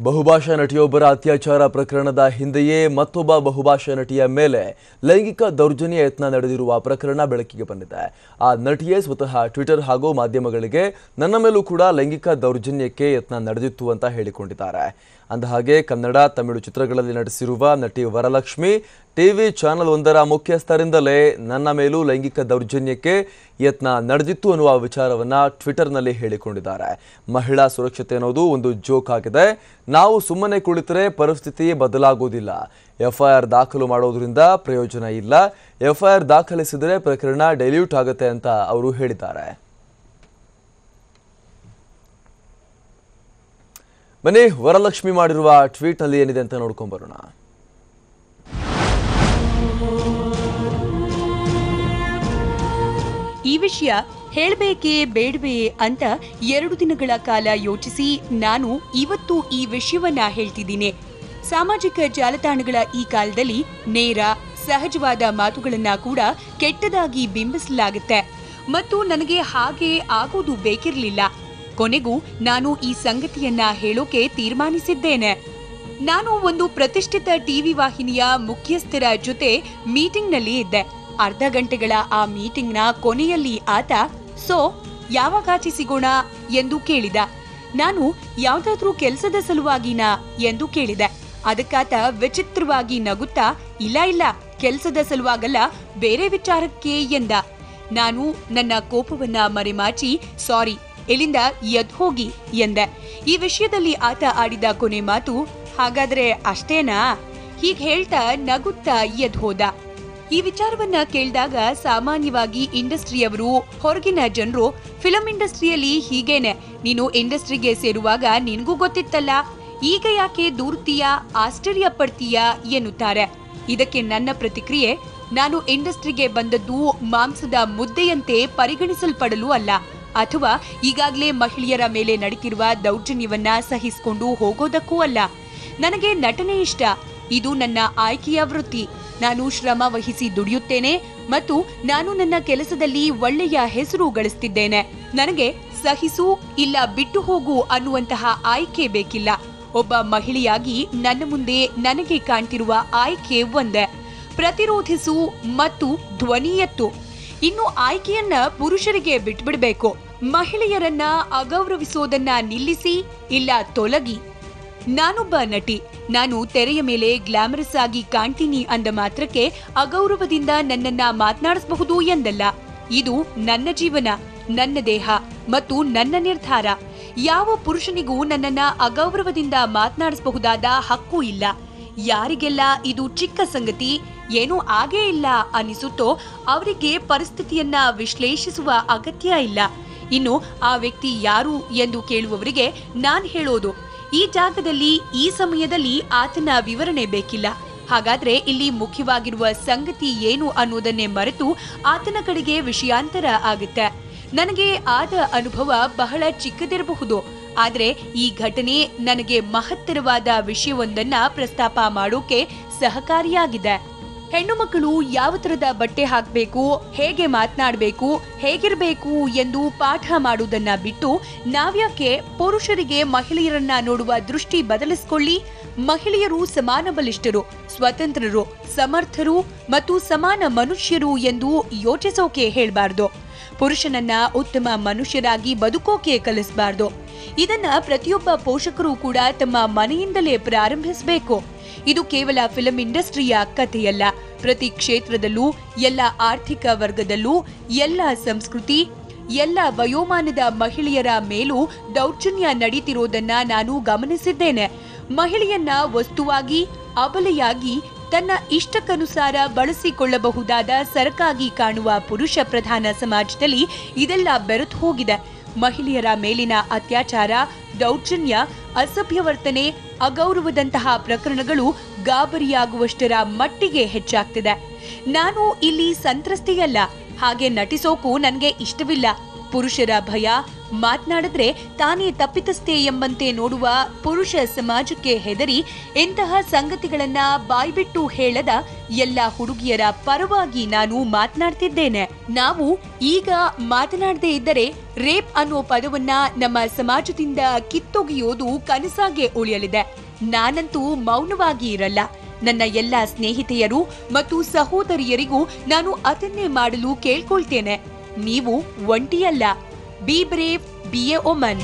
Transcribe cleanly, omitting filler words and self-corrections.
ಬಹುಭಾಷಾ ನಟಿಯೊಬ್ಬರ ಅತ್ಯಾಚಾರ ಪ್ರಕರಣದ ಹಿಂದೆಯೇ ಮತ್ತೊಬ್ಬ ಬಹುಭಾಷಾ ನಟಿಯ ಮೇಲೆ ಲೈಂಗಿಕ ದೌರ್ಜನ್ಯ ಯತ್ನ ನಡೆದಿರುವ ಪ್ರಕರಣ ಬೆಳಕಿಗೆ ಬಂದಿದೆ. ಆ ನಟಿಯೇ ಸ್ವತಃ ಟ್ವಿಟರ್ ಹಾಗೂ ಮಾಧ್ಯಮಗಳಿಗೆ ನನ್ನ ಮೇಲೂ ಕೂಡ ಲೈಂಗಿಕ ದೌರ್ಜನ್ಯಕ್ಕೆ ಯತ್ನ ನಡೆದಿತ್ತು ಅಂತ ಹೇಳಿಕೊಂಡಿದ್ದಾರೆ. ಅಂದಹಾಗೆ ಕನ್ನಡ ತಮಿಳು ಚಿತ್ರಗಳಲ್ಲಿ ನಟಿಸಿರುವ ನಟಿ ವರಲಕ್ಷ್ಮಿ ಟಿವಿ ಚಾನೆಲ್ ಒಂದರ ಮುಖ್ಯಸ್ಥರಿಂದಲೇ ನನ್ನ ಮೇಲೂ ಲೈಂಗಿಕ ದೌರ್ಜನ್ಯಕ್ಕೆ ಯತ್ನ ನಡೆದಿತ್ತು ಅನ್ನುವ ವಿಚಾರವನ್ನ ಟ್ವಿಟರ್ನಲ್ಲಿ ಹೇಳಿಕೊಂಡಿದ್ದಾರೆ. ಮಹಿಳಾ ಸುರಕ್ಷತೆ ಅನ್ನೋದು ಒಂದು ಜೋಕ್ ಆಗಿದೆ. ನಾವು ಸುಮ್ಮನೆ ಕುಳಿತರೆ ಪರಿಸ್ಥಿತಿ ಬದಲಾಗುವುದಿಲ್ಲ. ಎಫ್ಐಆರ್ ದಾಖಲು ಮಾಡೋದ್ರಿಂದ ಪ್ರಯೋಜನ ಇಲ್ಲ. ಎಫ್ಐಆರ್ ದಾಖಲಿಸಿದರೆ ಪ್ರಕರಣ ಡೈಲ್ಯೂಟ್ ಆಗುತ್ತೆ ಅಂತ ಅವರು ಹೇಳಿದ್ದಾರೆ. ಬನ್ನಿ ವರಲಕ್ಷ್ಮಿ ಮಾಡಿರುವ ಟ್ವೀಟ್ ನಲ್ಲಿ ಏನಿದೆ ಅಂತ ನೋಡ್ಕೊಂಡು ಬರೋಣ. ಈ ವಿಷಯ ಹೇಳಬೇಕೇ ಬೇಡವೇ ಅಂತ 2 ದಿನಗಳ ಕಾಲ ಯೋಚಿಸಿ ನಾನು ಇವತ್ತು ಈ ವಿಷಯವನ್ನ ಹೇಳ್ತಿದ್ದೀನಿ. ಸಾಮಾಜಿಕ ಜಾಲತಾಣಗಳ ಈ ಕಾಲದಲ್ಲಿ ನೇರ ಸಹಜವಾದ ಮಾತುಗಳನ್ನ ಕೂಡ ಕೆಟ್ಟದಾಗಿ ಬಿಂಬಿಸಲಾಗುತ್ತೆ ಮತ್ತು ನನಗೆ ಹಾಗೆ ಆಗೋದು ಬೇಕಿರಲಿಲ್ಲ. ಕೊನೆಗೂ ನಾನು ಈ ಸಂಗತಿಯನ್ನ ಹೇಳೋಕೆ ತೀರ್ಮಾನಿಸಿದ್ದೇನೆ. ನಾನು ಒಂದು ಪ್ರತಿಷ್ಠಿತ ಟಿವಿ ವಾಹಿನಿಯ ಮುಖ್ಯಸ್ಥರ ಜೊತೆ ಮೀಟಿಂಗ್ನಲ್ಲಿ ಇದ್ದೆ. ಅರ್ಧ ಗಂಟೆಗಳ ಆ ಮೀಟಿಂಗ್ನ ಕೊನೆಯಲ್ಲಿ ಆತ ಯಾವಾಗಾಚೆ ಸಿಗೋಣ ಎಂದು ಕೇಳಿದ. ನಾನು ಯಾವ್ದಾದ್ರೂ ಕೆಲಸದ ಸಲುವಾಗಿನಾ ಎಂದು ಕೇಳಿದೆ. ಅದಕ್ಕಾತ ವಿಚಿತ್ರವಾಗಿ ನಗುತ್ತಾ ಇಲ್ಲ ಕೆಲಸದ ಸಲುವಾಗಲ್ಲ, ಬೇರೆ ವಿಚಾರಕ್ಕೆ ಎಂದ. ನಾನು ನನ್ನ ಕೋಪವನ್ನ ಮರೆಮಾಚಿ ಸಾರಿ, ಇಲ್ಲಿಂದ ಎದ್ದು ಹೋಗಿ ಎಂದೆ. ಈ ವಿಷಯದಲ್ಲಿ ಆತ ಆಡಿದ ಕೊನೆ ಮಾತು ಹಾಗಾದ್ರೆ ಅಷ್ಟೇನಾ ಹೀಗೆ ಹೇಳ್ತಾ ನಗುತ್ತಾ ಎದ್ದು ಹೋದ. ಈ ವಿಚಾರವನ್ನ ಕೇಳಿದಾಗ ಸಾಮಾನ್ಯವಾಗಿ ಇಂಡಸ್ಟ್ರಿಯವರು, ಹೊರಗಿನ ಜನರು ಫಿಲಂ ಇಂಡಸ್ಟ್ರಿಯಲ್ಲಿ ಹೀಗೇನೆ, ನೀನು ಇಂಡಸ್ಟ್ರಿಗೆ ಸೇರುವಾಗ ನಿನ್ಗೂ ಗೊತ್ತಿತ್ತಲ್ಲ, ಈಗ ಯಾಕೆ ದೂರ್ತೀಯಾ, ಆಶ್ಚರ್ಯ ಪಡ್ತೀಯಾ ಎನ್ನುತ್ತಾರೆ. ಇದಕ್ಕೆ ನನ್ನ ಪ್ರತಿಕ್ರಿಯೆ, ನಾನು ಇಂಡಸ್ಟ್ರಿಗೆ ಬಂದದ್ದು ಮಾಂಸದ ಮುದ್ದೆಯಂತೆ ಪರಿಗಣಿಸಲ್ಪಡಲು ಅಲ್ಲ, ಅಥವಾ ಈಗಾಗಲೇ ಮಹಿಳೆಯರ ಮೇಲೆ ನಡೀತಿರುವ ದೌರ್ಜನ್ಯವನ್ನ ಸಹಿಸಿಕೊಂಡು ಹೋಗೋದಕ್ಕೂ ಅಲ್ಲ. ನನಗೆ ನಟನೆ ಇಷ್ಟ, ಇದು ನನ್ನ ಆಯ್ಕೆಯ ವೃತ್ತಿ. ನಾನು ಶ್ರಮ ವಹಿಸಿ ದುಡಿಯುತ್ತೇನೆ ಮತ್ತು ನಾನು ನನ್ನ ಕೆಲಸದಲ್ಲಿ ಒಳ್ಳೆಯ ಹೆಸರು ಗಳಿಸ್ತಿದ್ದೇನೆ. ನನಗೆ ಸಹಿಸು ಇಲ್ಲ ಬಿಟ್ಟು ಹೋಗು ಅನ್ನುವಂತಹ ಆಯ್ಕೆ ಬೇಕಿಲ್ಲ. ಒಬ್ಬ ಮಹಿಳೆಯಾಗಿ ನನ್ನ ಮುಂದೆ ನನಗೆ ಕಾಣ್ತಿರುವ ಆಯ್ಕೆ ಒಂದೇ, ಪ್ರತಿರೋಧಿಸು ಮತ್ತು ಧ್ವನಿ ಎತ್ತು. ಇನ್ನು ಆಯ್ಕೆಯನ್ನ ಪುರುಷರಿಗೆ ಬಿಟ್ಬಿಡ್ಬೇಕು. ಮಹಿಳೆಯರನ್ನ ಅಗೌರವಿಸೋದನ್ನ ನಿಲ್ಲಿಸಿ ಇಲ್ಲ ತೊಲಗಿ. ನಾನೊಬ್ಬ ನಟಿ, ನಾನು ತೆರೆಯ ಮೇಲೆ ಗ್ಲಾಮರಸ್ ಆಗಿ ಕಾಣ್ತೀನಿ ಅಂದ ಮಾತ್ರಕ್ಕೆ ಅಗೌರವದಿಂದ ನನ್ನನ್ನ ಮಾತನಾಡಿಸಬಹುದು ಎಂದಲ್ಲ. ಇದು ನನ್ನ ಜೀವನ, ನನ್ನ ದೇಹ ಮತ್ತು ನನ್ನ ನಿರ್ಧಾರ. ಯಾವ ಪುರುಷನಿಗೂ ನನ್ನನ್ನ ಅಗೌರವದಿಂದ ಮಾತನಾಡಿಸಬಹುದಾದ ಹಕ್ಕು ಇಲ್ಲ. ಯಾರಿಗೆಲ್ಲ ಇದು ಚಿಕ್ಕ ಸಂಗತಿ, ಏನೂ ಆಗೇ ಇಲ್ಲ ಅನಿಸುತ್ತೋ ಅವರಿಗೆ ಪರಿಸ್ಥಿತಿಯನ್ನ ವಿಶ್ಲೇಷಿಸುವ ಅಗತ್ಯ ಇಲ್ಲ. ಇನ್ನು ಆ ವ್ಯಕ್ತಿ ಯಾರು ಎಂದು ಕೇಳುವವರಿಗೆ ನಾನ್ ಹೇಳೋದು, ಈ ಜಾಗದಲ್ಲಿ ಈ ಸಮಯದಲ್ಲಿ ಆತನ ವಿವರಣೆ ಬೇಕಿಲ್ಲ. ಹಾಗಾದ್ರೆ ಇಲ್ಲಿ ಮುಖ್ಯವಾಗಿರುವ ಸಂಗತಿ ಏನು ಅನ್ನೋದನ್ನೇ ಮರೆತು ಆತನ ಕಡೆಗೆ ವಿಷಯಾಂತರ ಆಗುತ್ತೆ. ನನಗೆ ಆದ ಅನುಭವ ಬಹಳ ಚಿಕ್ಕದಿರಬಹುದು, ಆದ್ರೆ ಈ ಘಟನೆ ನನಗೆ ಮಹತ್ತರವಾದ ವಿಷಯವೊಂದನ್ನ ಪ್ರಸ್ತಾಪ ಮಾಡೋಕೆ ಸಹಕಾರಿಯಾಗಿದೆ. ಹೆಣ್ಣು ಮಕ್ಕಳು ಯಾವ ತರದ ಬಟ್ಟೆ ಹಾಕಬೇಕು, ಹೇಗೆ ಮಾತನಾಡಬೇಕು, ಹೇಗಿರಬೇಕು ಎಂದು ಪಾಠ ಮಾಡುವುದನ್ನ ಬಿಟ್ಟು ನಾವ್ಯಾಕೆ ಪುರುಷರಿಗೆ ಮಹಿಳೆಯರನ್ನ ನೋಡುವ ದೃಷ್ಟಿ ಬದಲಿಸಿಕೊಳ್ಳಿ. ಮಹಿಳೆಯರು ಸಮಾನ ಬಲಿಷ್ಠರು, ಸ್ವತಂತ್ರರು, ಸಮರ್ಥರು ಮತ್ತು ಸಮಾನ ಮನುಷ್ಯರು ಎಂದು ಯೋಚಿಸೋಕೆ ಹೇಳ್ಬಾರ್ದು. ಪುರುಷನನ್ನ ಉತ್ತಮ ಮನುಷ್ಯರಾಗಿ ಬದುಕೋಕೆ ಕಲಿಸಬಾರ್ದು. ಇದನ್ನ ಪ್ರತಿಯೊಬ್ಬ ಪೋಷಕರು ಕೂಡ ತಮ್ಮ ಮನೆಯಿಂದಲೇ ಪ್ರಾರಂಭಿಸಬೇಕು. ಇದು ಕೇವಲ ಫಿಲಂ ಇಂಡಸ್ಟ್ರಿಯ ಕಥೆಯಲ್ಲ. ಪ್ರತಿ ಕ್ಷೇತ್ರದಲ್ಲೂ, ಎಲ್ಲ ಆರ್ಥಿಕ ವರ್ಗದಲ್ಲೂ, ಎಲ್ಲ ಸಂಸ್ಕೃತಿ, ಎಲ್ಲ ವಯೋಮಾನದ ಮಹಿಳೆಯರ ಮೇಲೂ ದೌರ್ಜನ್ಯ ನಡೀತಿರೋದನ್ನ ನಾನು ಗಮನಿಸಿದ್ದೇನೆ. ಮಹಿಳೆಯನ್ನ ವಸ್ತುವಾಗಿ, ಅಬಲೆಯಾಗಿ, ತನ್ನ ಇಷ್ಟಕ್ಕನುಸಾರ ಬಳಸಿಕೊಳ್ಳಬಹುದಾದ ಸರಕಾಗಿ ಕಾಣುವ ಪುರುಷ ಪ್ರಧಾನ ಸಮಾಜದಲ್ಲಿ ಇದೆಲ್ಲ ಬೆರೆತು ಹೋಗಿದೆ. ಮಹಿಳೆಯರ ಮೇಲಿನ ಅತ್ಯಾಚಾರ, ದೌರ್ಜನ್ಯ, ಅಸಭ್ಯವರ್ತನೆ, ಅಗೌರವದಂತಹ ಪ್ರಕರಣಗಳು ಗಾಬರಿಯಾಗುವಷ್ಟರ ಮಟ್ಟಿಗೆ ಹೆಚ್ಚಾಗ್ತಿದೆ. ನಾನು ಇಲ್ಲಿ ಸಂತ್ರಸ್ತೆಯಲ್ಲ, ಹಾಗೆ ನಟಿಸೋಕು ನನಗೆ ಇಷ್ಟವಿಲ್ಲ. ಪುರುಷರ ಭಯ, ಮಾತನಾಡಿದ್ರೆ ತಾನೇ ತಪ್ಪಿತಸ್ಥೆ ಎಂಬಂತೆ ನೋಡುವ ಪುರುಷ ಸಮಾಜಕ್ಕೆ ಹೆದರಿ ಇಂತಹ ಸಂಗತಿಗಳನ್ನ ಬಾಯ್ಬಿಟ್ಟು ಹೇಳದ ಎಲ್ಲ ಹುಡುಗಿಯರ ಪರವಾಗಿ ನಾನು ಮಾತನಾಡ್ತಿದ್ದೇನೆ. ನಾವು ಈಗ ಮಾತನಾಡದೇ ಇದ್ದರೆ ರೇಪ್ ಅನ್ನೋ ಪದವನ್ನ ನಮ್ಮ ಸಮಾಜದಿಂದ ಕಿತ್ತೊಗೆಯೋದು ಕನಸಾಗೆ ಉಳಿಯಲಿದೆ. ನಾನಂತೂ ಮೌನವಾಗಿ ಇರಲ್ಲ. ನನ್ನ ಎಲ್ಲ ಸ್ನೇಹಿತೆಯರು ಮತ್ತು ಸಹೋದರಿಯರಿಗೂ ನಾನು ಅದನ್ನೇ ಮಾಡಲು ಕೇಳ್ಕೊಳ್ತೇನೆ. ನೀವು ಒಂಟಿಯಲ್ಲ. Be brave, be a woman.